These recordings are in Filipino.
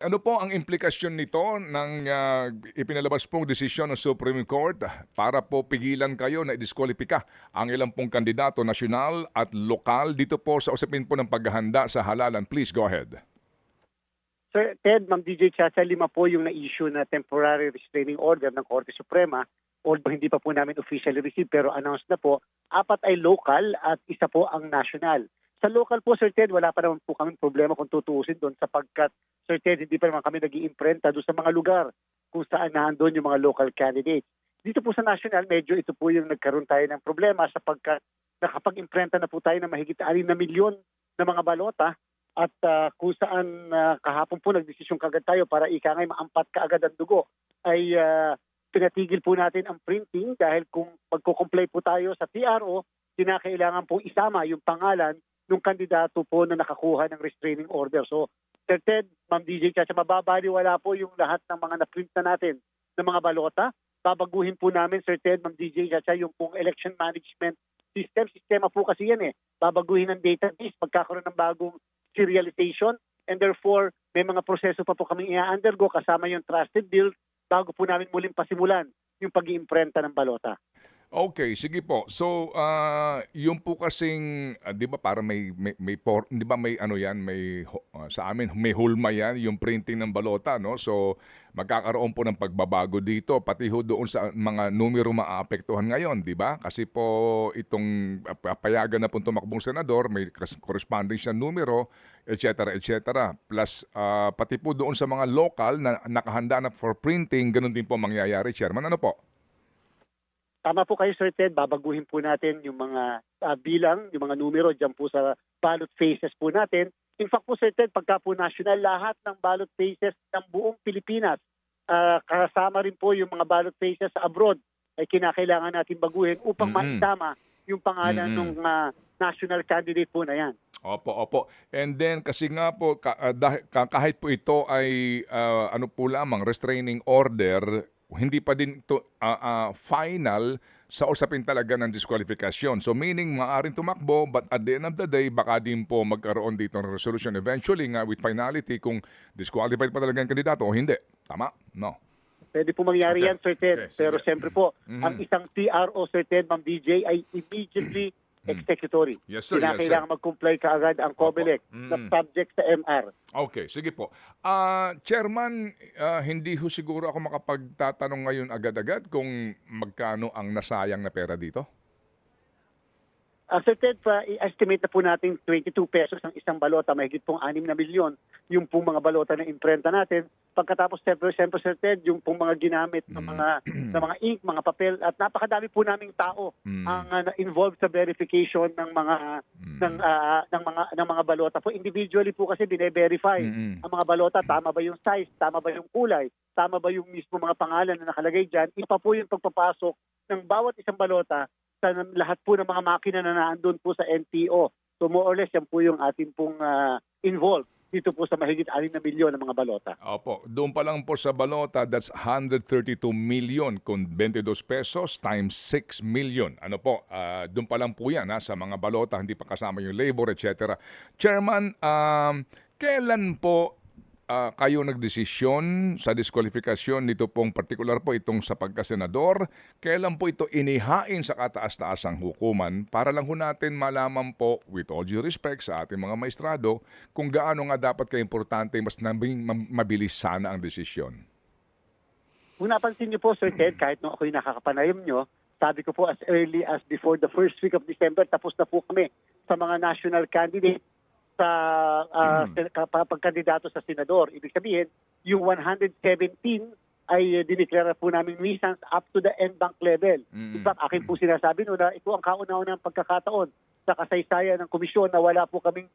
Ano po ang implikasyon nito ng ipinalabas pong desisyon ng Supreme Court para po pigilan kayo na idiskwalipika ang ilang pong kandidato nasyonal at lokal dito po sa usapin po ng paghahanda sa halalan? Please go ahead. Sir Ted, Ma'am DJ Chacha, 5 po yung na-issue na temporary restraining order ng Korte Suprema. Although hindi pa po namin officially received pero announced na po, 4 ay local at 1 po ang national. Sa local po, Sir Ted, wala pa naman po kaming problema kung tutuusin doon sapagkat, Sir Ted, hindi pa naman kami nag-iimprenta doon sa mga lugar kung saan naandun yung mga local candidates. Dito po sa national, medyo ito po yung nagkaroon tayo ng problema sapagkat nakapag-imprenta na po tayo ng mahigit 6 na milyon na mga balota at kung saan kahapon po nagdesisyon kagad tayo para ika ngay maampat kaagad ang dugo ay pinatigil po natin ang printing dahil kung magko-comply po tayo sa TRO, kinakailangan po isama yung pangalan ng kandidato po na nakakuha ng restraining order. So, Sir Ted, Ma'am DJ, kasi mababaliwala po yung lahat ng mga na-print na natin ng mga balota. Babaguhin po namin, Sir Ted, Ma'am DJ, kasi yung pong election management sistema po kasi yan eh. Babaguhin ang database, magkakaroon ng bagong serialization, and therefore, may mga proseso pa po kaming i-undergo kasama yung trusted build bago po namin muling pasimulan yung pag-iimprenta ng balota. Okay, sige po. So, yung po kasing, 'di ba para may 'di ba may ano 'yan, sa amin may hulma 'yan, yung printing ng balota, no? So, magkakaroon po ng pagbabago dito pati ho doon sa mga numero maaapektuhan ngayon, 'di ba? Kasi po itong papayagan na pong tumakbong senador, may corresponding siya numero, et cetera, plus pati po doon sa mga local na nakahanda na for printing, ganun din po mangyayari, Chairman. Ano po? Tama po kayo, Sir Ted. Babaguhin po natin yung mga bilang, yung mga numero dyan po sa ballot phases po natin. In fact po, Sir Ted, pagka po national, lahat ng ballot phases ng buong Pilipinas, kasama rin po yung mga ballot phases sa abroad, ay kinakailangan natin baguhin upang maitama yung pangalan ng national candidate po na yan. Opo. And then kasi nga po kahit po ito ay ano po lamang restraining order, hindi pa din ito final sa usapin talaga ng disqualification. So meaning maaaring tumakbo but at the end of the day baka din po magkaroon dito ng resolution eventually nga with finality kung disqualified pa talaga ang kandidato o hindi. Tama? No. Pwede po mangyari yan, Sir Ted. Okay, Pero sige. siyempre po, ang isang TRO, Sir Ted, Ma'am DJ, ay immediately executory. Yes, sir. Kinakailangan mag-comply kaagad ang COMELEC na subject sa MR. Okay, sige po. Chairman, hindi ho siguro ako makapagtatanong ngayon agad-agad kung magkano ang nasayang na pera dito? Sir Ted, i-estimate na po natin 22 pesos ang isang balota, mahigit pong 6 na milyon yung pong mga balota na imprenta natin. Pagkatapos, siyempre, Sir Ted, yung pong mga ginamit ng mga ink, mga papel, at napakadami po naming tao ang involved sa verification ng mga balota po. Individually po kasi bine-verify ang mga balota, tama ba yung size, tama ba yung kulay, tama ba yung mismo mga pangalan na nakalagay diyan. Ipa po yung pagpapasok ng bawat isang balota sa lahat po ng mga makina na naandun po sa NTO. So more or less, yan po yung ating pong involved dito po sa mahigit 6 na milyon ng mga balota. Opo, doon pa lang po sa balota, that's 132 million kung 22 pesos times 6 million. Ano po, doon pa lang po yan sa mga balota, hindi pa kasama yung labor, etc. Chairman, kailan po kayo nagdesisyon sa diskwalifikasyon nito pong particular po itong sa pagkasenador? Kailan po ito inihain sa kataas-taasang hukuman para lang ho natin malaman po, with all due respect sa ating mga maestrado, kung gaano nga dapat kaimportante mas mabilis sana ang desisyon? Kung napansin niyo po, Sir Ted, kahit nung ako'y nakakapanayam niyo, sabi ko po as early as before the first week of December, tapos na po kami sa mga national candidates sa pagkandidato sa senador. Ibig sabihin, yung 117 ay dineklara po namin nuisance up to the en banc level. In fact, akin po sinasabi no na ito ang kauna-unang pagkakataon sa kasaysayan ng komisyon na wala po kaming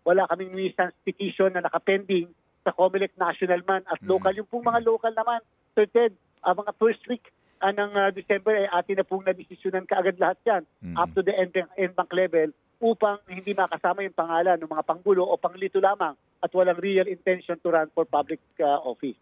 wala kaming nuisance petition na nakapending sa COMELEC national man at local. Yung pong mga local naman, Sir Ted, mga first week ng December ay atin na pong nadesisyonan kaagad lahat yan up to the en banc level upang hindi makasama yung pangalan ng mga panggulo o panglito lamang at walang real intention to run for public office.